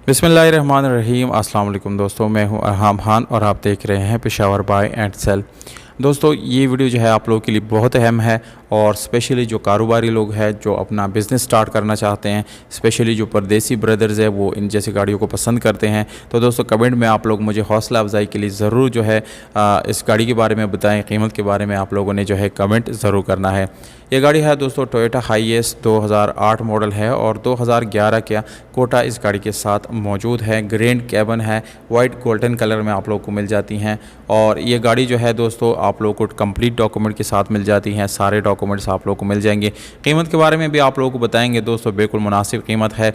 बिस्मिल्लाहिर्रहमानिर्रहीम। अस्सलाम वालेकुम दोस्तों, मैं हूं अरहाम खान और आप देख रहे हैं पेशावर बाय एंड सेल। दोस्तों ये वीडियो जो है आप लोगों के लिए बहुत अहम है और स्पेशली जो कारोबारी लोग हैं जो अपना बिज़नेस स्टार्ट करना चाहते हैं, स्पेशली जो परदेसी ब्रदर्स है वो इन जैसी गाड़ियों को पसंद करते हैं। तो दोस्तों कमेंट में आप लोग मुझे हौसला अफजाई के लिए ज़रूर जो है इस गाड़ी के बारे में बताएं, कीमत के बारे में आप लोगों ने जो है कमेंट ज़रूर करना है। ये गाड़ी है दोस्तों टोयोटा हाईएस 2008 मॉडल है और 2011 का कोटा इस गाड़ी के साथ मौजूद है। ग्रैंड कैबन है, वाइट गोल्डन कलर में आप लोग को मिल जाती हैं और ये गाड़ी जो है दोस्तों आप लोग को कंप्लीट डॉक्यूमेंट के साथ मिल जाती हैं। सारे डॉक्यूमेंट्स आप लोग को मिल जाएंगे। कीमत के बारे में भी आप लोगों को बताएंगे दोस्तों, बिल्कुल मुनासिब कीमत है।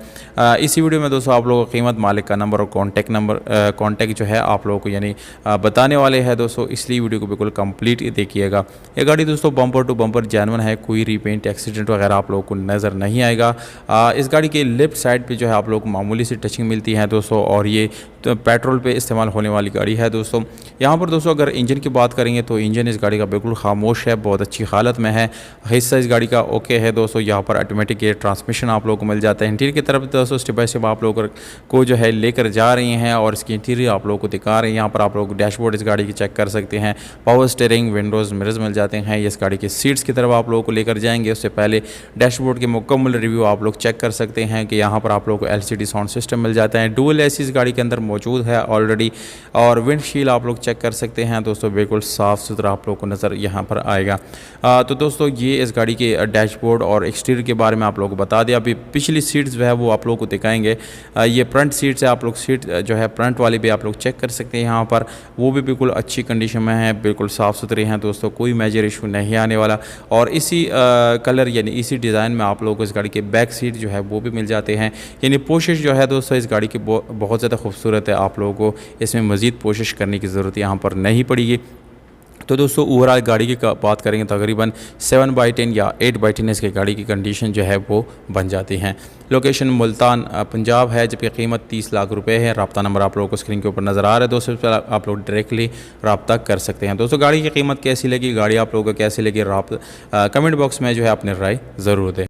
इसी वीडियो में दोस्तों आप लोगों को कीमत, मालिक का नंबर और कॉन्टैक्ट जो है आप लोगों को यानी बताने वाले हैं दोस्तों, इसलिए वीडियो को बिल्कुल कंप्लीट देखिएगा। ये गाड़ी दोस्तों बम्पर टू बम्पर जेन्युइन है, कोई रीपेंट एक्सीडेंट वगैरह आप लोगों को नज़र नहीं आएगा। इस गाड़ी के लेफ्ट साइड पे जो है आप लोगों को मामूली सी टचिंग मिलती है दोस्तों और ये तो पेट्रोल पे इस्तेमाल होने वाली गाड़ी है दोस्तों। यहाँ पर दोस्तों अगर इंजन की बात करेंगे तो इंजन इस गाड़ी का बिल्कुल खामोश है, बहुत अच्छी हालत में है। हिस्सा इस गाड़ी का ओके है दोस्तों। यहाँ पर ऑटोमेटिक गेयर ट्रांसमिशन आप लोगों को मिल जाता है। इंटीरियर की तरफ दोस्तों स्टेप बाय स्टेप आप लोगों को जो है लेकर जा रही हैं और इसकी इंटीरियर आप लोगों को दिखा रहे हैं। यहाँ पर आप लोग डैशबोर्ड इस गाड़ी की चेक कर सकते हैं, पावर स्टीयरिंग, विंडोज़, मिरर्स मिल जाते हैं। इस गाड़ी की सीट्स की तरफ आप लोगों को लेकर जाएंगे, उससे पहले डैशबोर्ड के मुकम्मल रिव्यू आप लोग चेक कर सकते हैं कि यहाँ पर आप लोगों को LCD साउंड सिस्टम मिल जाता है। डुअल एसी इस गाड़ी के अंदर मौजूद है ऑलरेडी और विंडशील्ड आप लोग चेक कर सकते हैं दोस्तों, बिल्कुल साफ़ सुथरा आप लोग को नज़र यहाँ पर आएगा। तो दोस्तों ये इस गाड़ी के डैशबोर्ड और एक्सटीरियर के बारे में आप लोगों को बता दिया। अभी पिछली सीट्स जो है वो आप लोगों को दिखाएंगे। ये फ्रंट सीट्स है, आप लोग सीट जो है फ्रंट वाली भी आप लोग चेक कर सकते हैं यहाँ पर, वो भी बिल्कुल अच्छी कंडीशन में है, बिल्कुल साफ़ सुथरी हैं दोस्तों, कोई मेजर इशू नहीं आने वाला। और इसी कलर यानी इसी डिज़ाइन में आप लोगों को इस गाड़ी के बैक सीट जो है वो भी मिल जाते हैं। यानी पोशिश जो है दोस्तों इस गाड़ी की बहुत ज़्यादा खूबसूरत है, आप लोगों को इसमें मज़ीद कोशिश करने की ज़रूरत यहाँ पर नहीं पड़ेगी। तो दोस्तों ओवरऑल गाड़ी की बात करेंगे तकरीबन 7/10 या 8/10 इसकी गाड़ी की कंडीशन जो है वो बन जाती हैं। लोकेशन मुल्तान पंजाब है, जबकि कीमत 30 लाख रुपए है। रब्ता नंबर आप लोगों को स्क्रीन के ऊपर नज़र आ रहा है दोस्तों, आप लोग डायरेक्टली रब्ता कर सकते हैं। दोस्तों गाड़ी की कीमत कैसी लगी, गाड़ी आप लोगों को कैसी लगी, कमेंट बॉक्स में जो है अपनी राय ज़रूर दें।